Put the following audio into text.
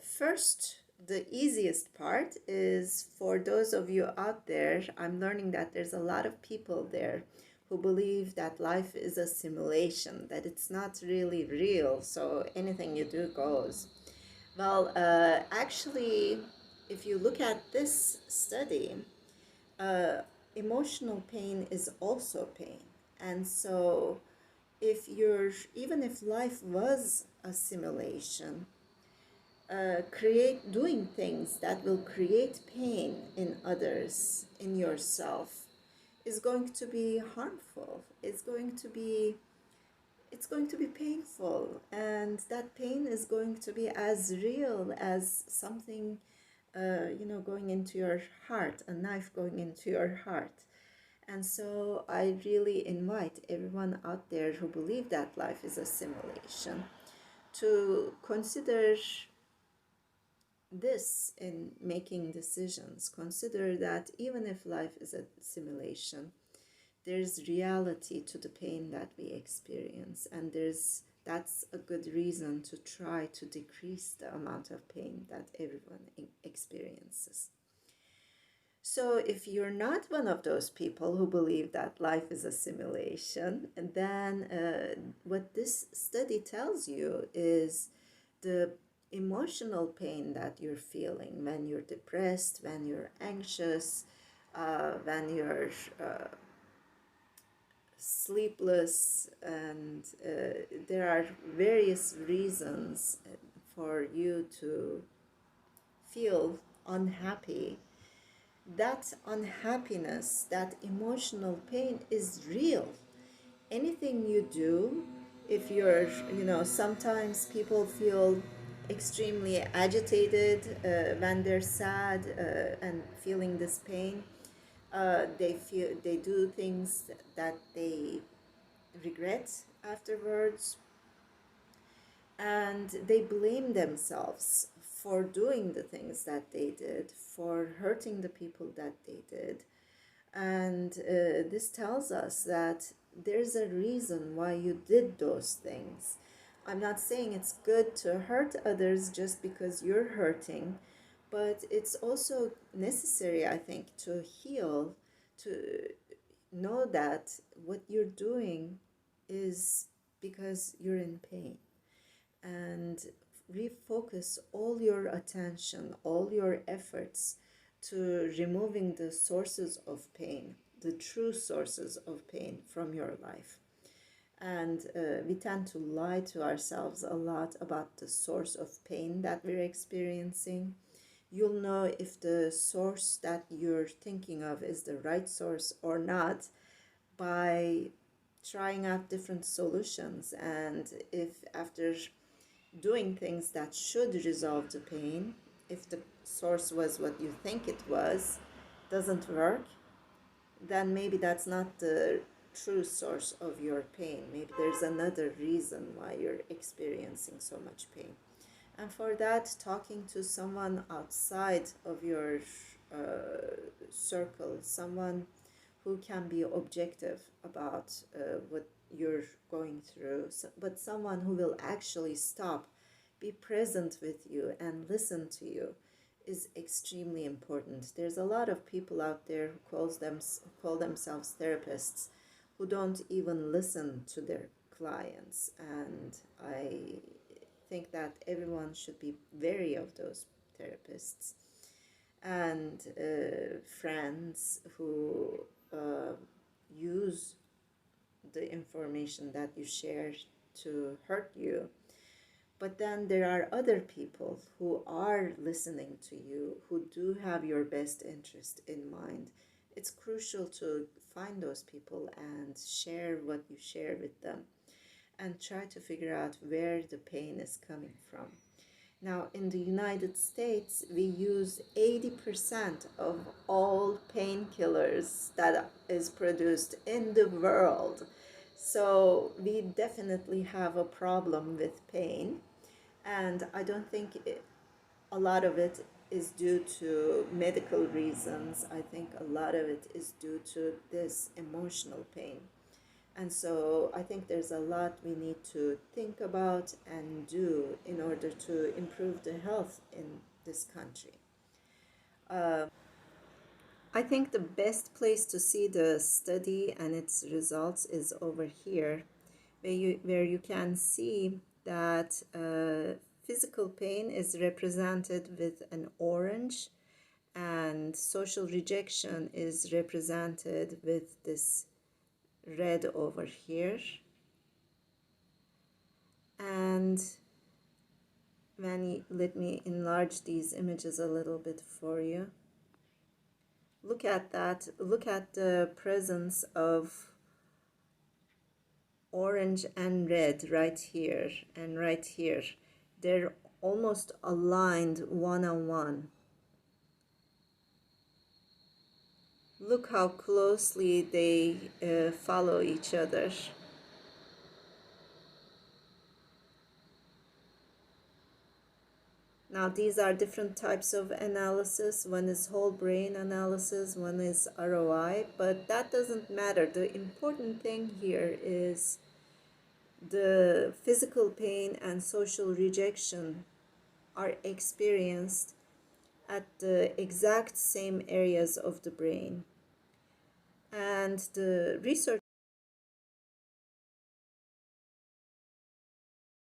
First, the easiest part is for those of you out there. I'm learning that there's a lot of people there who believe that life is a simulation, that it's not really real, so anything you do goes. Well, actually, if you look at this study, uh, emotional pain is also pain. And so, even if life was a simulation, create doing things that will create pain in others, in yourself, is going to be harmful. It's going to be painful, and that pain is going to be as real as something, going into your heart, a knife going into your heart. And so I really invite everyone out there who believe that life is a simulation to consider this in making decisions. Consider that even if life is a simulation, there's reality to the pain that we experience, and that's a good reason to try to decrease the amount of pain that everyone experiences. So, if you're not one of those people who believe that life is a simulation, then what this study tells you is the emotional pain that you're feeling when you're depressed, when you're anxious, when you're sleepless, and there are various reasons for you to feel unhappy. That unhappiness, that emotional pain is real. Anything you do, if you're, sometimes people feel extremely agitated when they're sad and feeling this pain. They do things that they regret afterwards, and they blame themselves for doing the things that they did, for hurting the people that they did. And this tells us that there's a reason why you did those things. I'm not saying it's good to hurt others just because you're hurting, but it's also necessary, I think, to heal, to know that what you're doing is because you're in pain, and refocus all your attention, all your efforts to removing the sources of pain, the true sources of pain from your life. And we tend to lie to ourselves a lot about the source of pain that we're experiencing. You'll know if the source that you're thinking of is the right source or not by trying out different solutions. And if after doing things that should resolve the pain, if the source was what you think it was, doesn't work, then maybe that's not the true source of your pain. Maybe there's another reason why you're experiencing so much pain. And for that, talking to someone outside of your circle, someone who can be objective about what you're going through, but someone who will actually stop, be present with you, and listen to you is extremely important. There's a lot of people out there who call themselves therapists who don't even listen to their clients, and I think that everyone should be wary of those therapists and friends who use the information that you share to hurt you. But then there are other people who are listening to you, who do have your best interest in mind. It's crucial to find those people and share what you share with them, and try to figure out where the pain is coming from. Now, in the United States, we use 80% of all painkillers that is produced in the world. So we definitely have a problem with pain. And I don't think a lot of it is due to medical reasons. I think a lot of it is due to this emotional pain And so I think there's a lot we need to think about and do in order to improve the health in this country. I think the best place to see the study and its results is over here, where you can see that physical pain is represented with an orange, and social rejection is represented with this red over here. And let me enlarge these images a little bit for you. Look at that. Look at the presence of orange and red right here and right here. They're almost aligned one-on-one. Look how closely they follow each other. Now these are different types of analysis. One is whole brain analysis, one is ROI, but that doesn't matter. The important thing here is the physical pain and social rejection are experienced at the exact same areas of the brain. And the research